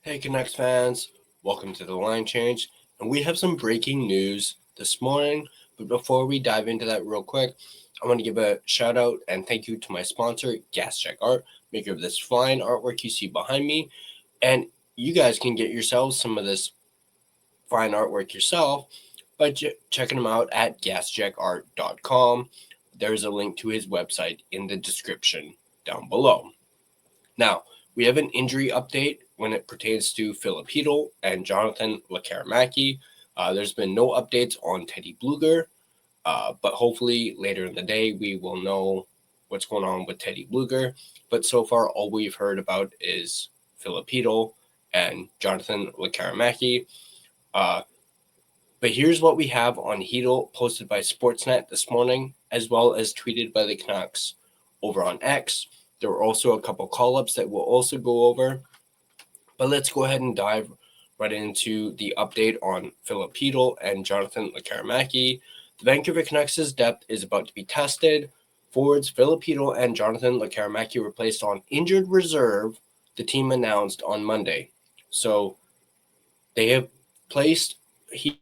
Hey Canucks fans, welcome to the Line Change, and we have some breaking news this morning. But before we dive into that real quick, I want to give a shout out and thank you to my sponsor, Gassy Jack Art, maker of this fine artwork you see behind me. And you guys can get yourselves some of this fine artwork yourself by checking him out at gassjackart.com. There's a link to his website in the description down below. Now, we have an injury update when it pertains to Filip and Jonathan Lekkerimaki. There's been no updates on Teddy Blueger, but hopefully later in the day we will know what's going on with Teddy Blueger. But so far, all we've heard about is Filip and Jonathan Lekkerimaki. But here's what we have on Chytil, posted by Sportsnet this morning, as well as tweeted by the Canucks over on X. There were also a couple call-ups that we'll also go over. But let's go ahead and dive right into the update on Filip and Jonathan Lekkerimaki. The Vancouver Canucks' depth is about to be tested. Forwards Filip and Jonathan Lekkerimaki were placed on injured reserve, the team announced on Monday. So they have placed Chytil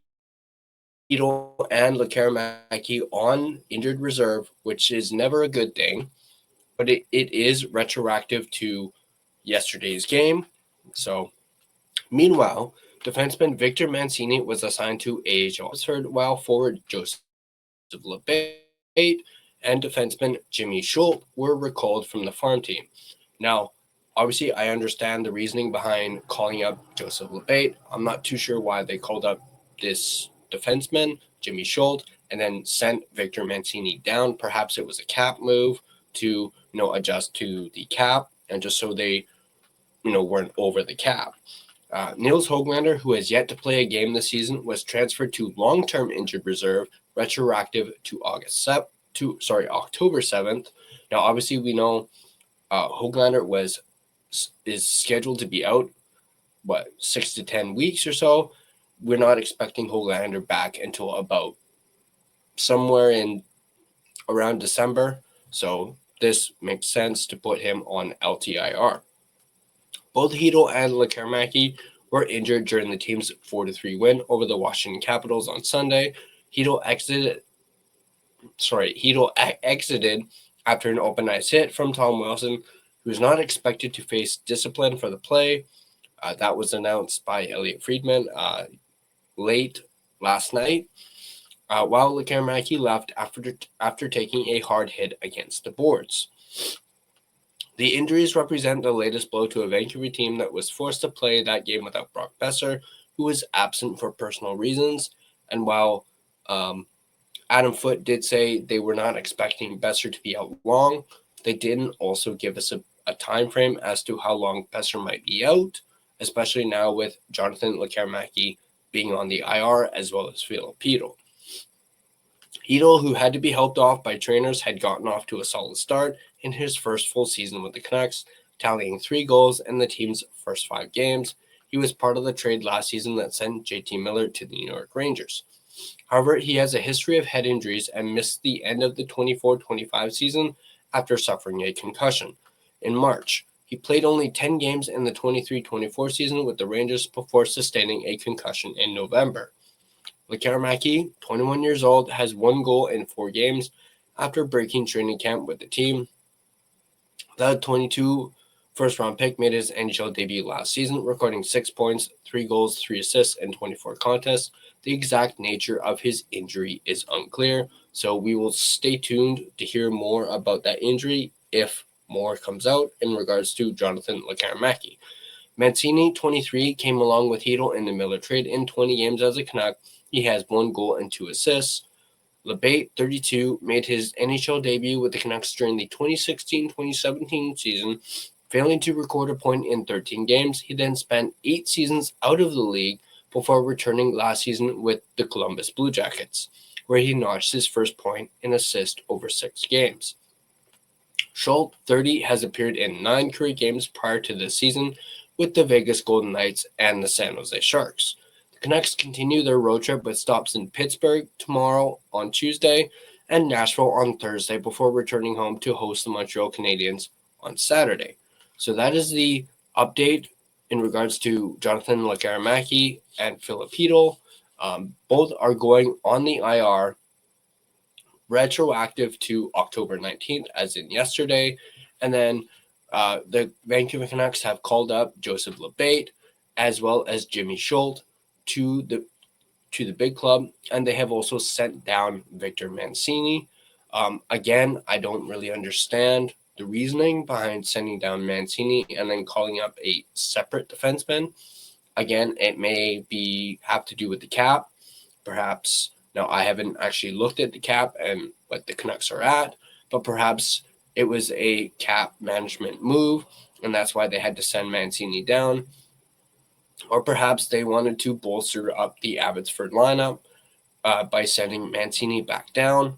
and Lekkerimaki on injured reserve, which is never a good thing, but it is retroactive to yesterday's game. So, meanwhile, defenseman Victor Mancini was assigned to AHL, while forward Joseph Uppbeat and defenseman Jimmy Schultz were recalled from the farm team. Now, obviously, I understand the reasoning behind calling up Joseph Uppbeat. I'm not too sure why they called up this defenseman, Jimmy Schultz, and then sent Victor Mancini down. Perhaps it was a cap move to adjust to the cap, and just so they weren't over the cap. Nils Höglander, who has yet to play a game this season, was transferred to long-term injured reserve, retroactive to October 7th. Now, obviously, we know Höglander is scheduled to be out 6 to 10 weeks or so. We're not expecting Höglander back until about somewhere in around December. So this makes sense to put him on LTIR. Both Chytil and Lekkerimaki were injured during the team's 4-3 win over the Washington Capitals on Sunday. Chytil exited after an open ice hit from Tom Wilson, who is not expected to face discipline for the play. That was announced by Elliotte Friedman late last night, while Lekkerimaki left after taking a hard hit against the boards. The injuries represent the latest blow to a Vancouver team that was forced to play that game without Brock Boeser, who was absent for personal reasons. And while Adam Foote did say they were not expecting Boeser to be out long, they didn't also give us a time frame as to how long Boeser might be out, especially now with Jonathan Lekkerimaki being on the IR as well as Filip. Chytil, who had to be helped off by trainers, had gotten off to a solid start in his first full season with the Canucks, tallying 3 goals in the team's first 5 games. He was part of the trade last season that sent JT Miller to the New York Rangers. However, he has a history of head injuries and missed the end of the 24-25 season after suffering a concussion. In March, he played only 10 games in the 23-24 season with the Rangers before sustaining a concussion in November. Lekkerimaki, 21 years old, has 1 goal in 4 games after breaking training camp with the team. The 22 first-round pick made his NHL debut last season, recording 6 points, 3 goals, 3 assists, and 24 contests. The exact nature of his injury is unclear, so we will stay tuned to hear more about that injury if more comes out in regards to Jonathan Lekkerimaki. Mancini, 23, came along with Chytil in the Miller trade in 20 games as a Canuck. He has 1 goal and 2 assists. Uppbeat, 32, made his NHL debut with the Canucks during the 2016-2017 season, failing to record a point in 13 games. He then spent 8 seasons out of the league before returning last season with the Columbus Blue Jackets, where he notched his first point in assist over 6 games. Schultz, 30, has appeared in 9 career games prior to this season with the Vegas Golden Knights and the San Jose Sharks. The Canucks continue their road trip with stops in Pittsburgh tomorrow on Tuesday and Nashville on Thursday before returning home to host the Montreal Canadiens on Saturday. So that is the update in regards to Jonathan Lekkerimaki and Filip. Both are going on the IR retroactive to October 19th, as in yesterday. And then the Vancouver Canucks have called up Joseph Uppbeat as well as Jimmy Schultz to the big club, and they have also sent down Victor Mancini. Again, I don't really understand the reasoning behind sending down Mancini and then calling up a separate defenseman. Again, it may have to do with the cap, perhaps. Now, I haven't actually looked at the cap and what the Canucks are at, but perhaps it was a cap management move, and that's why they had to send Mancini down. Or perhaps they wanted to bolster up the Abbotsford lineup by sending Mancini back down.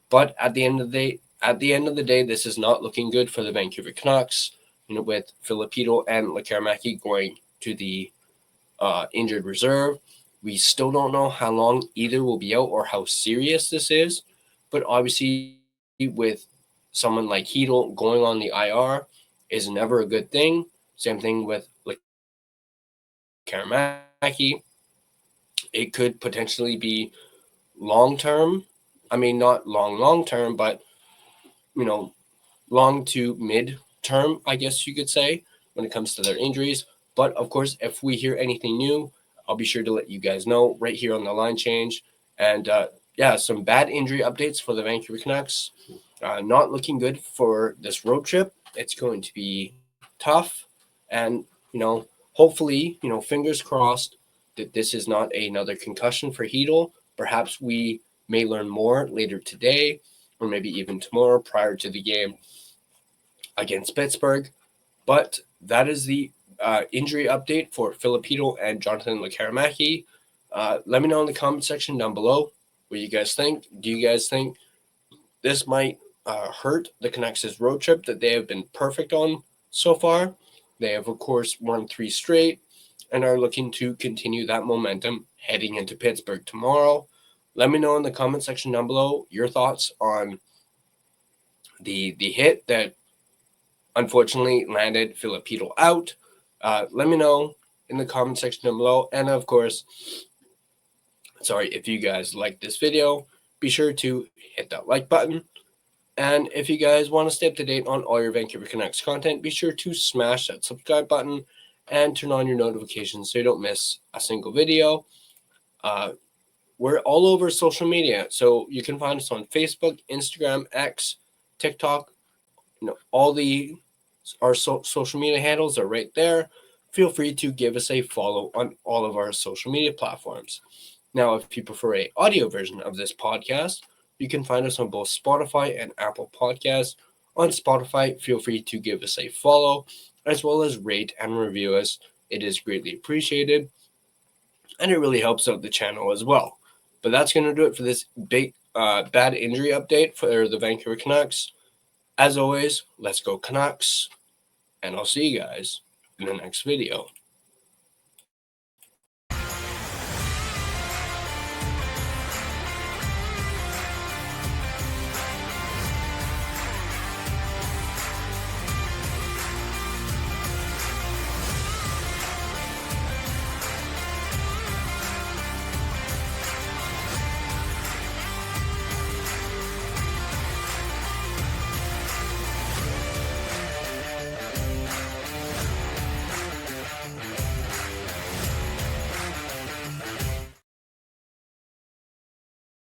But at the end of the day, this is not looking good for the Vancouver Canucks. With Filip and Lekkerimaki going to the injured reserve, we still don't know how long either will be out or how serious this is. But obviously, with someone like Chytil going on the IR is never a good thing. Same thing with Lekkerimaki. It could potentially be long term. I mean, not long term, but long to mid term, I guess you could say, when it comes to their injuries. But of course, if we hear anything new, I'll be sure to let you guys know right here on the line change. And some bad injury updates for the Vancouver Canucks. Not looking good for this road trip. It's going to be tough. And, hopefully, fingers crossed that this is not another concussion for Chytil. Perhaps we may learn more later today or maybe even tomorrow prior to the game against Pittsburgh. But that is the injury update for Filip and Jonathan Lekkerimaki. Let me know in the comment section down below what you guys think. Do you guys think this might hurt the Canucks' road trip that they have been perfect on so far? They have, of course, won 3 straight and are looking to continue that momentum heading into Pittsburgh tomorrow. Let me know in the comment section down below your thoughts on the hit that unfortunately landed Filip out. Let me know in the comment section down below. And of course, if you guys like this video, be sure to hit that like button. And if you guys want to stay up to date on all your Vancouver Canucks content, be sure to smash that subscribe button and turn on your notifications so you don't miss a single video. We're all over social media, so you can find us on Facebook, Instagram, X, TikTok. All our social media handles are right there. Feel free to give us a follow on all of our social media platforms. Now, if you prefer an audio version of this podcast, you can find us on both Spotify and Apple Podcasts. On Spotify, feel free to give us a follow, as well as rate and review us. It is greatly appreciated, and it really helps out the channel as well. But that's going to do it for this big bad injury update for the Vancouver Canucks. As always, let's go Canucks, and I'll see you guys in the next video.